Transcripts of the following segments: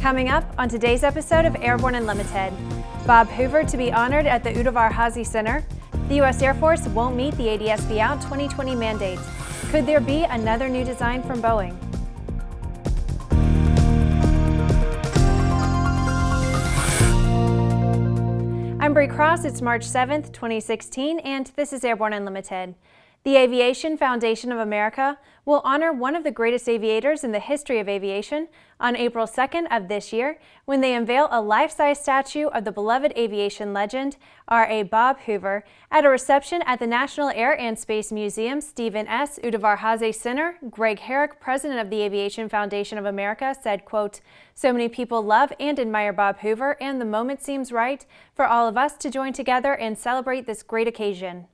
Coming up on today's episode of Airborne Unlimited, Bob Hoover to be honored at the Udvar-Hazy Center. The U.S. Air Force won't meet the ADS-B Out 2020 mandates. Could there be another new design from Boeing? I'm Bri Cross. It's March 7th, 2016, and this is Airborne Unlimited. The Aviation Foundation of America will honor one of the greatest aviators in the history of aviation on April 2nd of this year when they unveil a life-size statue of the beloved aviation legend, R.A. Bob Hoover, at a reception at the National Air and Space Museum Stephen S. Udvar-Hazy Center. Greg Herrick, president of the Aviation Foundation of America, said, quote, "So many people love and admire Bob Hoover, and the moment seems right for all of us to join together and celebrate this great occasion."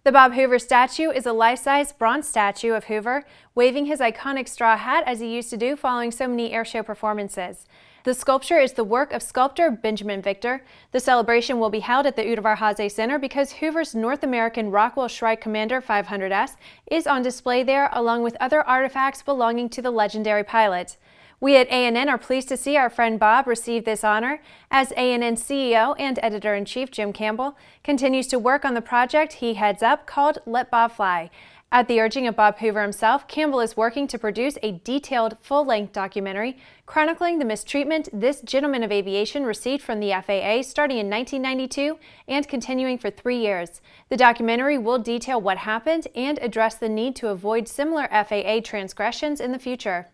The Bob Hoover statue is a life-size bronze statue of Hoover, waving his iconic straw hat as he used to do following so many airshow performances. The sculpture is the work of sculptor Benjamin Victor. The celebration will be held at the Udvar-Hazy Center because Hoover's North American Rockwell Shrike Commander 500S is on display there, along with other artifacts belonging to the legendary pilot. We at ANN are pleased to see our friend Bob receive this honor as ANN CEO and Editor-in-Chief Jim Campbell continues to work on the project he heads up called Let Bob Fly. At the urging of Bob Hoover himself, Campbell is working to produce a detailed, full-length documentary chronicling the mistreatment this gentleman of aviation received from the FAA starting in 1992 and continuing for 3 years. The documentary will detail what happened and address the need to avoid similar FAA transgressions in the future.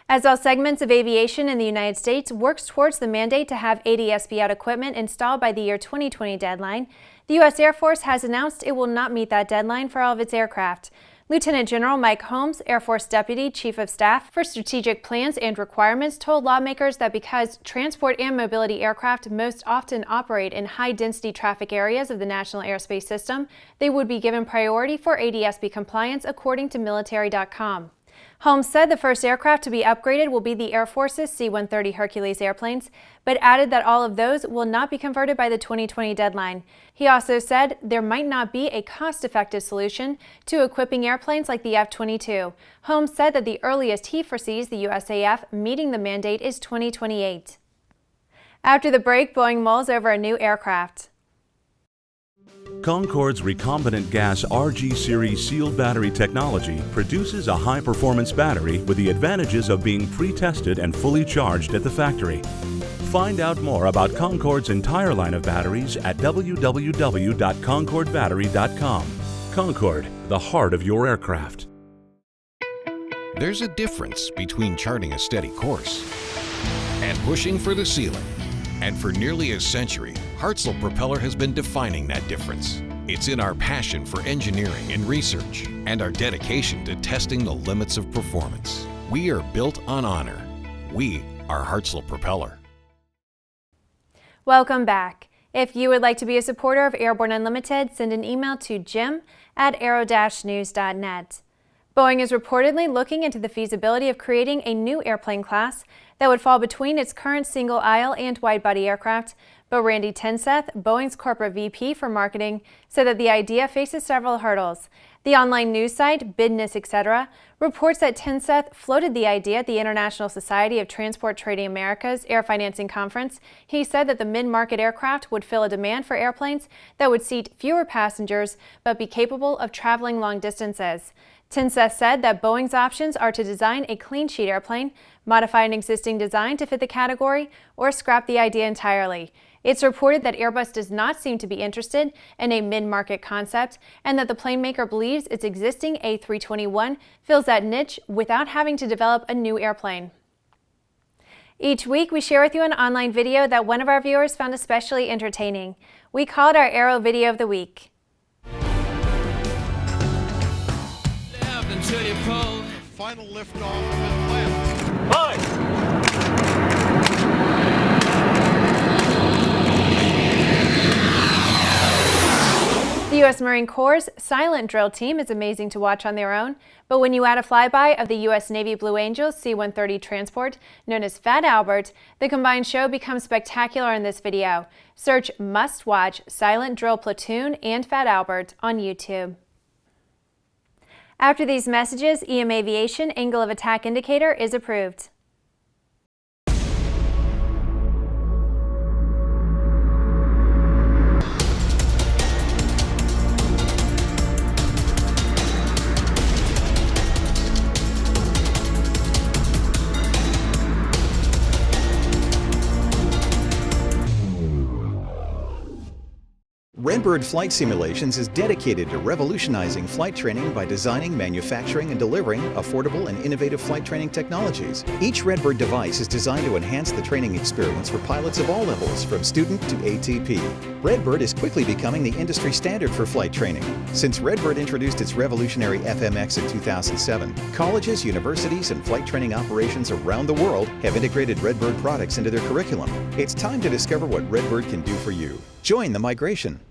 As all segments of aviation in the United States works towards the mandate to have ADS-B Out equipment installed by the year 2020 deadline, the U.S. Air Force has announced it will not meet that deadline for all of its aircraft. Lieutenant General Mike Holmes, Air Force Deputy Chief of Staff for Strategic Plans and Requirements, told lawmakers that because transport and mobility aircraft most often operate in high-density traffic areas of the National Airspace System, they would be given priority for ADS-B compliance, according to military.com. Holmes said the first aircraft to be upgraded will be the Air Force's C-130 Hercules airplanes, but added that all of those will not be converted by the 2020 deadline. He also said there might not be a cost-effective solution to equipping airplanes like the F-22. Holmes said that the earliest he foresees the USAF meeting the mandate is 2028. After the break, Boeing mulls over a new aircraft. Concorde's recombinant gas RG series sealed battery technology produces a high-performance battery with the advantages of being pre-tested and fully charged at the factory. Find out more about Concorde's entire line of batteries at www.concordebattery.com. Concorde, the heart of your aircraft. There's a difference between charting a steady course and pushing for the ceiling. And for nearly a century, Hartzell Propeller has been defining that difference. It's in our passion for engineering and research and our dedication to testing the limits of performance. We are built on honor. We are Hartzell Propeller. Welcome back. If you would like to be a supporter of Airborne Unlimited, send an email to jim@aero-news.net. Boeing is reportedly looking into the feasibility of creating a new airplane class that would fall between its current single-aisle and wide-body aircraft, but Randy Tenseth, Boeing's corporate VP for marketing, said that the idea faces several hurdles. The online news site, Business Etc., reports that Tenseth floated the idea at the International Society of Transport Trading America's Air Financing Conference. He said that the mid-market aircraft would fill a demand for airplanes that would seat fewer passengers but be capable of traveling long distances. Tenseth said that Boeing's options are to design a clean sheet airplane, modify an existing design to fit the category, or scrap the idea entirely. It's reported that Airbus does not seem to be interested in a mid-market concept and that the plane maker believes its existing A321 fills that niche without having to develop a new airplane. Each week, we share with you an online video that one of our viewers found especially entertaining. We call it our Aero Video of the Week. Final liftoff of Atlanta. Fine. The U.S. Marine Corps' silent drill team is amazing to watch on their own, but when you add a flyby of the U.S. Navy Blue Angels C-130 transport, known as Fat Albert, the combined show becomes spectacular in this video. Search must-watch Silent Drill Platoon and Fat Albert on YouTube. After these messages, EM Aviation angle of attack indicator is approved. Redbird Flight Simulations is dedicated to revolutionizing flight training by designing, manufacturing, and delivering affordable and innovative flight training technologies. Each Redbird device is designed to enhance the training experience for pilots of all levels, from student to ATP. Redbird is quickly becoming the industry standard for flight training. Since Redbird introduced its revolutionary FMX in 2007, colleges, universities, and flight training operations around the world have integrated Redbird products into their curriculum. It's time to discover what Redbird can do for you. Join the migration.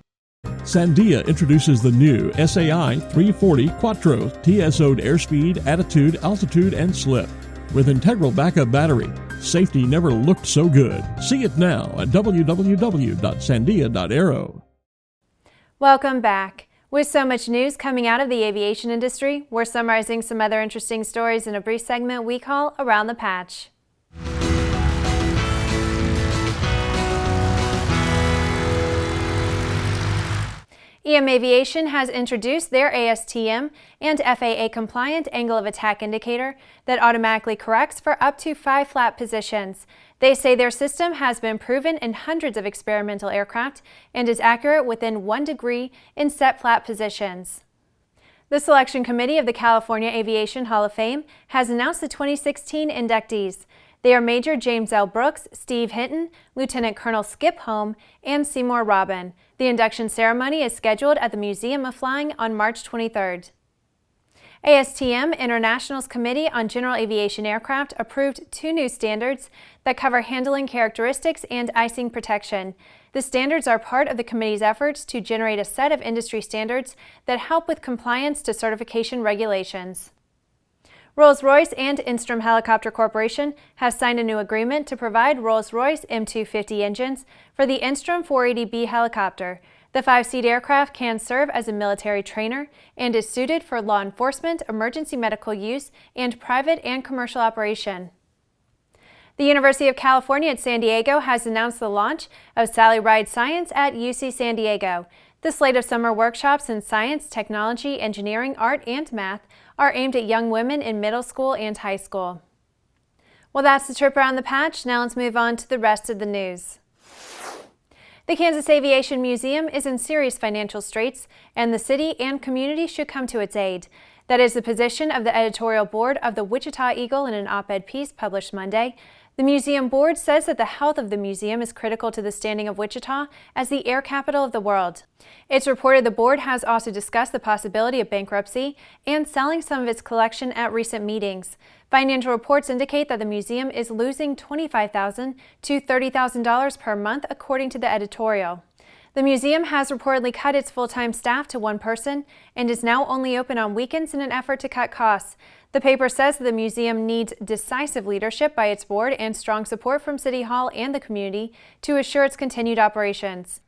Sandia introduces the new SAI 340 Quattro TSO'd airspeed, attitude, altitude, and slip. With integral backup battery, safety never looked so good. See it now at www.sandia.aero. Welcome back. With so much news coming out of the aviation industry, we're summarizing some other interesting stories in a brief segment we call Around the Patch. EM Aviation has introduced their ASTM and FAA-compliant angle of attack indicator that automatically corrects for up to 5 flap positions. They say their system has been proven in hundreds of experimental aircraft and is accurate within 1 degree in set flap positions. The selection committee of the California Aviation Hall of Fame has announced the 2016 inductees. They are Major James L. Brooks, Steve Hinton, Lieutenant Colonel Skip Holm, and Seymour Robin. The induction ceremony is scheduled at the Museum of Flying on March 23rd. ASTM International's Committee on General Aviation Aircraft approved 2 new standards that cover handling characteristics and icing protection. The standards are part of the committee's efforts to generate a set of industry standards that help with compliance to certification regulations. Rolls-Royce and Enstrom Helicopter Corporation have signed a new agreement to provide Rolls-Royce M250 engines for the Enstrom 480B helicopter. The 5-seat aircraft can serve as a military trainer and is suited for law enforcement, emergency medical use, and private and commercial operation. The University of California at San Diego has announced the launch of Sally Ride Science at UC San Diego. The slate of summer workshops in science, technology, engineering, art, and math are aimed at young women in middle school and high school. Well, that's the trip around the patch. Now let's move on to the rest of the news. The Kansas Aviation Museum is in serious financial straits, and the city and community should come to its aid. That is the position of the editorial board of the Wichita Eagle in an op-ed piece published Monday. The museum board says that the health of the museum is critical to the standing of Wichita as the air capital of the world. It's reported the board has also discussed the possibility of bankruptcy and selling some of its collection at recent meetings. Financial reports indicate that the museum is losing $25,000 to $30,000 per month, according to the editorial. The museum has reportedly cut its full-time staff to 1 person and is now only open on weekends in an effort to cut costs. The paper says that the museum needs decisive leadership by its board and strong support from City Hall and the community to assure its continued operations.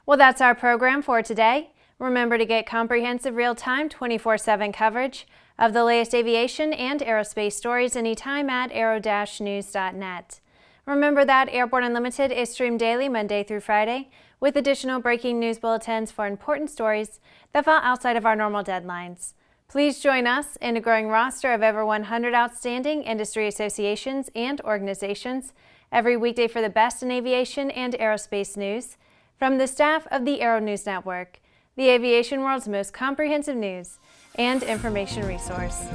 Well, that's our program for today. Remember to get comprehensive real-time 24/7 coverage of the latest aviation and aerospace stories anytime at aero-news.net. Remember that Airborne Unlimited is streamed daily Monday through Friday with additional breaking news bulletins for important stories that fall outside of our normal deadlines. Please join us in a growing roster of over 100 outstanding industry associations and organizations every weekday for the best in aviation and aerospace news from the staff of the Aero-News Network, the aviation world's most comprehensive news and information resource.